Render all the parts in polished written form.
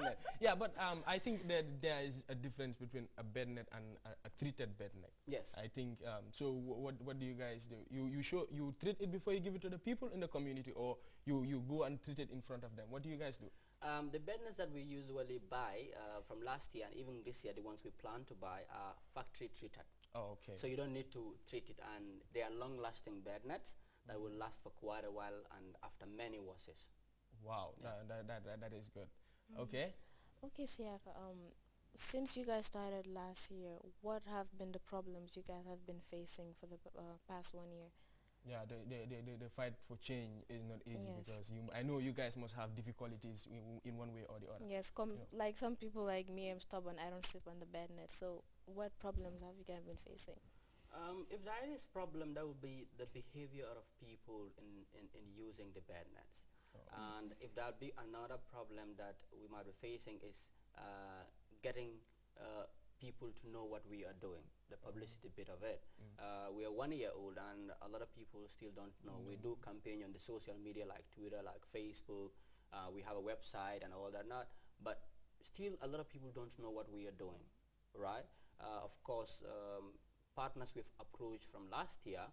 net. Yeah, but I think that there is a difference between a bed net and a treated bed net. Yes. I think so. What do you guys do? You treat it before you give it to the people in the community, or you go and treat it in front of them. What do you guys do? The bed nets that we usually buy from last year and even this year, the ones we plan to buy are factory treated. Oh, okay. So you don't need to treat it, and they are long-lasting bed nets that will last for quite a while and after many washes. Wow, Yeah. that is good. Okay. Okay, Siaka, since you guys started last year, what have been the problems you guys have been facing for the past 1 year? Yeah, the fight for change is not easy, Yes. because I know you guys must have difficulties in one way or the other. Yes, like some people like me, I'm stubborn, I don't sleep on the bed net. So what problems have you guys been facing? If there is problem, that would be the behavior of people in using the bed nets. And if that be another problem that we might be facing is getting people to know what we are doing, the publicity bit of it. We are 1 year old and a lot of people still don't know. We do campaign on the social media like Twitter, like Facebook. We have a website and all that, but still a lot of people don't know what we are doing, right? Of course, partners we've approached from last year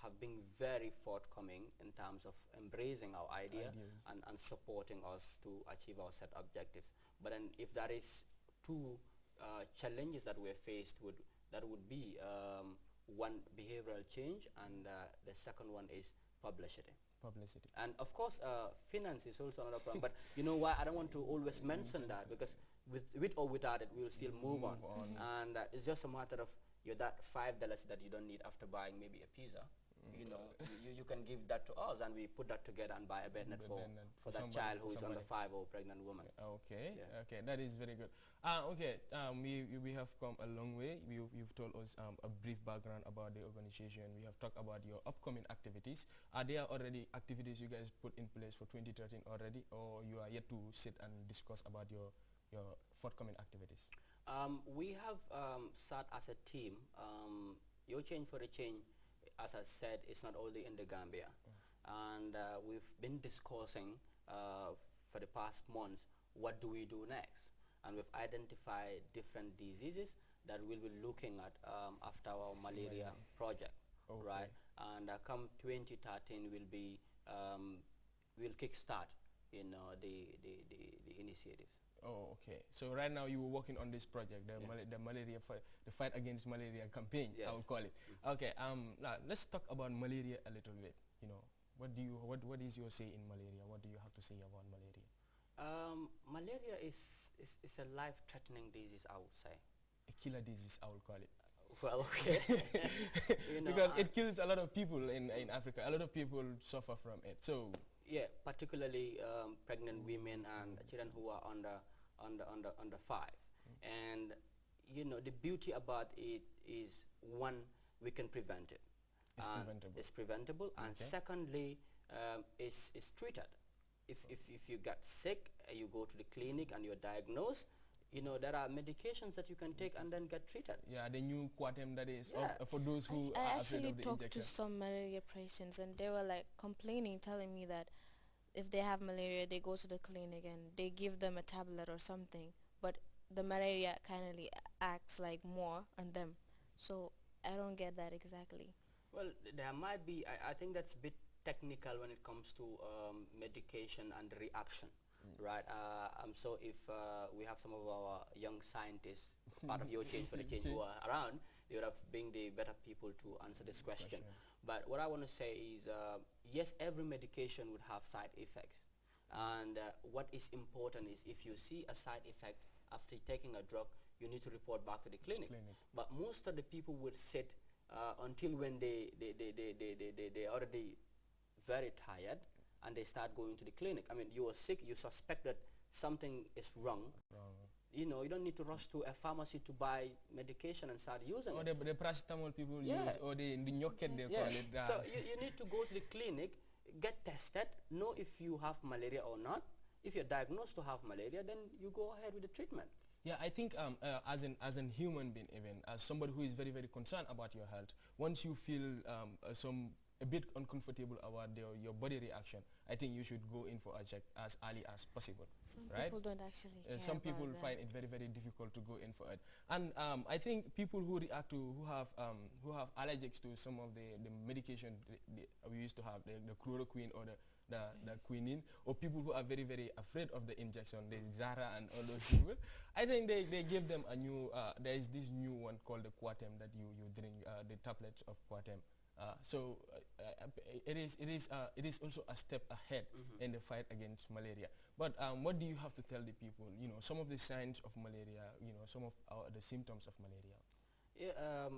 have been very forthcoming in terms of embracing our idea and supporting us to achieve our set objectives. But then if there is two challenges that we're faced with, that would be one, behavioral change, and the second one is publicity. And of course finance is also another problem, but you know why I don't want to always mention that, because with or without it we will still move on. And it's just a matter of that $5 that you don't need after buying maybe a pizza, you know, you can give that to us and we put that together and buy a bed net for that child who is under 5 or pregnant woman. Okay, yeah. okay, that is very good. Okay, we have come a long way. You've told us a brief background about the organization. We have talked about your upcoming activities. Are there already activities you guys put in place for 2013 already, or you are yet to sit and discuss about your forthcoming activities? We have sat as a team. Your Change for a Change, as I said, is not only in the Gambia. And we've been discussing for the past months, what do we do next? And we've identified different diseases that we'll be looking at after our malaria project, right? And come 2013, we'll kickstart the initiatives. Oh, okay. So right now you were working on this project, the the fight against malaria campaign, yes. I would call it. Okay. Now let's talk about malaria a little bit. You know, what is your say in malaria? What do you have to say about malaria? Malaria is a life-threatening disease, I would say. A killer disease, I would call it. Well, okay. You know, because it kills a lot of people in Africa. A lot of people suffer from it. So yeah, particularly pregnant women and children who are under 5. And you know, the beauty about it is, one, we can prevent it. It's preventable. And secondly, it's treated. If you get sick, you go to the clinic and you're diagnosed, you know, there are medications that you can take and then get treated. Yeah, the new Quatem that is for those who I are afraid of the injection. actually talked to some malaria patients and they were like complaining, telling me that if they have malaria, they go to the clinic and they give them a tablet or something, but the malaria kind of acts like more on them. So I don't get that exactly. Well, there might be, I think that's a bit technical when it comes to medication and reaction. Right. So if we have some of our young scientists, part of Your Change for the Change, who are around, they would have been the better people to answer this question. But what I want to say is, yes, every medication would have side effects. And what is important is, if you see a side effect after taking a drug, you need to report back to the clinic. But most of the people would sit until when they're already very tired, and they start going to the clinic. I mean, you are sick, you suspect that something is wrong. You know, you don't need to rush to a pharmacy to buy medication and start using it. Or the paracetamol people use, or the nyoket they call it. So you need to go to the clinic, get tested, know if you have malaria or not. If you're diagnosed to have malaria, then you go ahead with the treatment. Yeah, I think as an human being, even as somebody who is very, very concerned about your health, once you feel some a bit uncomfortable about your body reaction, I think you should go in for a check as early as possible. Some right? people don't actually care Some people about find that. it very, very difficult to go in for it. And I think people who react to, who have allergics to some of the medication we used to have, the chloroquine or the quinine, or people who are very, very afraid of the injection, the Zara and all those people, I think they give them a new, there is this new one called the Quatem that you drink, the tablets of Quatem. It is also a step ahead in the fight against malaria. But what do you have to tell the people? You know, some of the signs of malaria. You know, some of the symptoms of malaria. Yeah,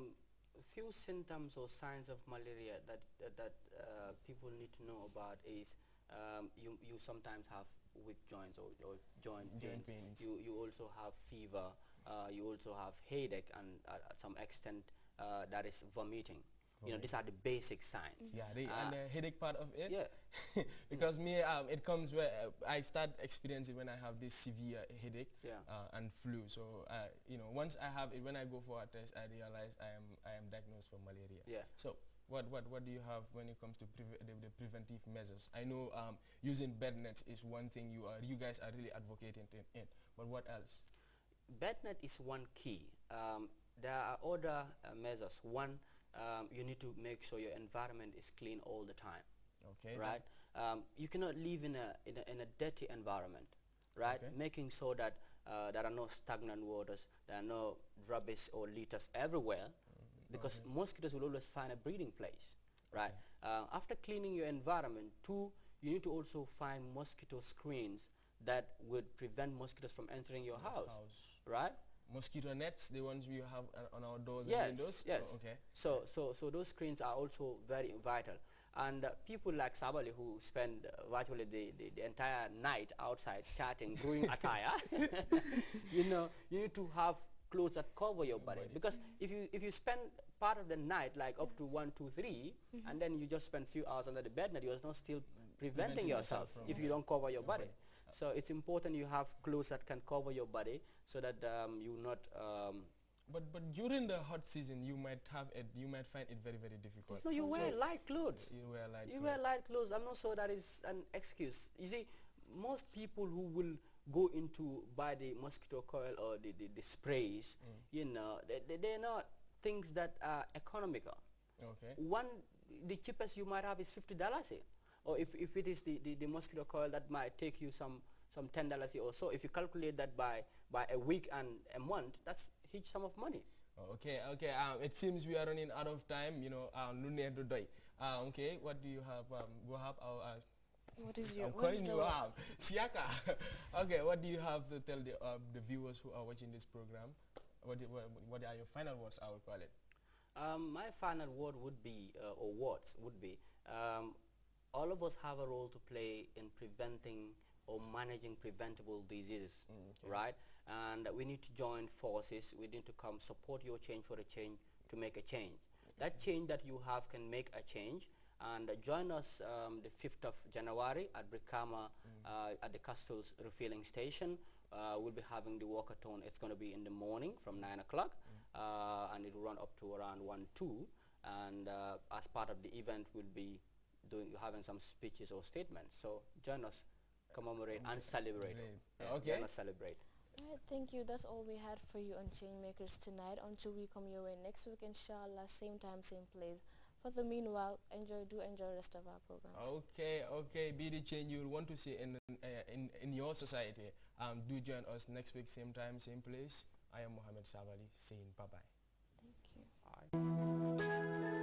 few symptoms or signs of malaria that people need to know about is you sometimes have weak joints or joint pains. You also have fever. You also have headache, and at some extent that is vomiting. You know, these are the basic signs. Yeah, and the headache part of it. Yeah. Because me, it comes where I start experiencing when I have this severe headache and flu. So you know, once I have it, when I go for a test, I realize I am diagnosed for malaria. Yeah. So what do you have when it comes to the preventive measures? I know using bed nets is one thing you guys are really advocating in, but what else? Bed net is one key. There are other measures. One, you need to make sure your environment is clean all the time. Okay. Right. You cannot live in a dirty environment. Right. Okay. Making sure that there are no stagnant waters, there are no rubbish or litters everywhere, because mosquitoes will always find a breeding place. Right. After cleaning your environment, two, you need to also find mosquito screens that would prevent mosquitoes from entering your house. Right. Mosquito nets, the ones we have on our doors Yes, and windows? yes. Oh, okay. So those screens are also very vital. And people like Sabali, who spend virtually the entire night outside chatting, brewing attire, you know, you need to have clothes that cover your body. Because if you spend part of the night, like up to 1, 2, 3, and then you just spend few hours under the bed, that you are not still preventing yourself if you don't cover your body. So it's important you have clothes that can cover your body, so that you not. But during the hot season, you might find it very, very difficult. No, you wear light clothes. You wear light. You wear light clothes. I'm not sure that is an excuse. You see, most people who will go into buy the mosquito coil or the sprays, you know, they're not things that are economical. Okay. The cheapest you might have is $50 here. Or if it is the mosquito coil, that might take you some $10 or so. If you calculate that by a week and a month, that's a huge sum of money. Okay. It seems we are running out of time. You know, okay. What do you have? We have our. What is your? I'm calling you out, Siaka. Okay. What do you have to tell the viewers who are watching this program? What are your final words? I will call it. My final word would be, or words would be, all of us have a role to play in preventing or managing preventable diseases, right? And we need to join forces. We need to come support your change for a change to make a change. That change that you have can make a change. And join us the 5th of January at Brikama at the Castles Refilling Station. We'll be having the walkathon. It's going to be in the morning from 9 o'clock, and it will run up to around 1, 2. And as part of the event, we'll be having some speeches or statements. So join us, commemorate and celebrate. Okay. Join us, celebrate. Alright, thank you. That's all we had for you on Changemakers tonight. Until we come your way next week, inshallah, same time, same place. For the meanwhile, enjoy the rest of our programs. Okay. Be the change you want to see in your society. Do join us next week, same time, same place. I am Mohammed Sabali saying bye bye. Thank you. All right.